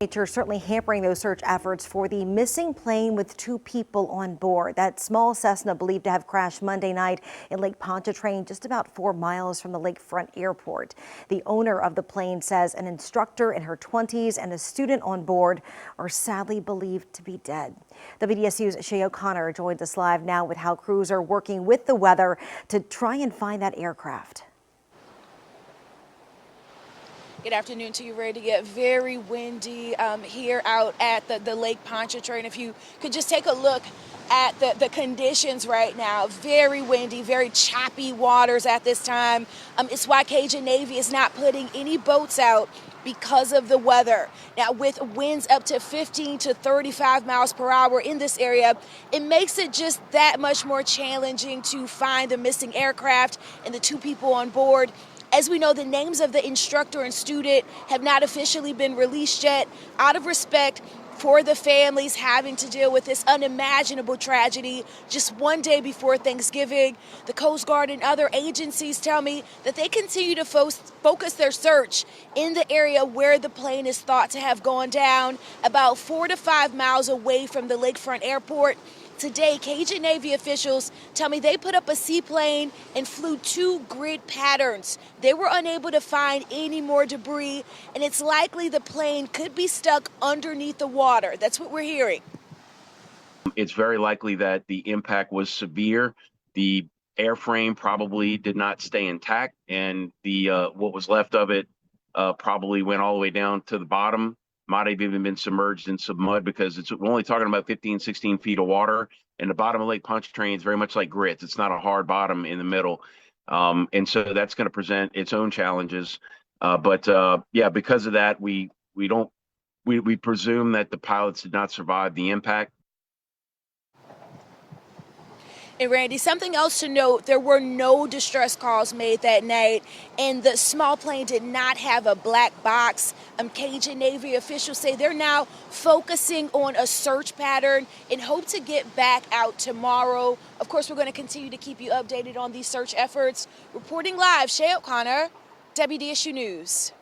Nature certainly hampering those search efforts for the missing plane with 2 people on board. That small Cessna believed to have crashed Monday night in Lake Pontchartrain, just about 4 miles from the lakefront airport. The owner of the plane says an instructor in her 20s and a student on board are sadly believed to be dead. WDSU's Shay O'Connor joins us live now with how crews are working with the weather to try and find that aircraft. Good afternoon to you. Ready to get very windy here out at the Lake Pontchartrain. If you could just take a look at the conditions right now, very windy, very choppy waters at this time. It's why Cajun Navy is not putting any boats out because of the weather. Now, with winds up to 15 to 35 miles per hour in this area, it makes it just that much more challenging to find the missing aircraft and the 2 people on board. As we know, the names of the instructor and student have not officially been released yet, out of respect for the families having to deal with this unimaginable tragedy just one day before Thanksgiving. The Coast Guard and other agencies tell me that they continue to focus their search in the area where the plane is thought to have gone down, about 4 to 5 miles away from the lakefront airport. Today, Cajun Navy officials tell me they put up a seaplane and flew 2 grid patterns. They were unable to find any more debris, and it's likely the plane could be stuck underneath the water. That's what we're hearing. It's very likely that the impact was severe. The airframe probably did not stay intact, and the what was left of it probably went all the way down to the bottom. Might have even been submerged in some mud, because we're only talking about 15, 16 feet of water. And the bottom of Lake Pontchartrain is very much like grits. It's not a hard bottom in the middle. And so that's going to present its own challenges. Yeah, because of that, we presume that the pilots did not survive the impact. And Randy, something else to note, there were no distress calls made that night, and the small plane did not have a black box. Cajun Navy officials say they're now focusing on a search pattern and hope to get back out tomorrow. Of course, we're going to continue to keep you updated on these search efforts. Reporting live, Shay O'Connor, WDSU News.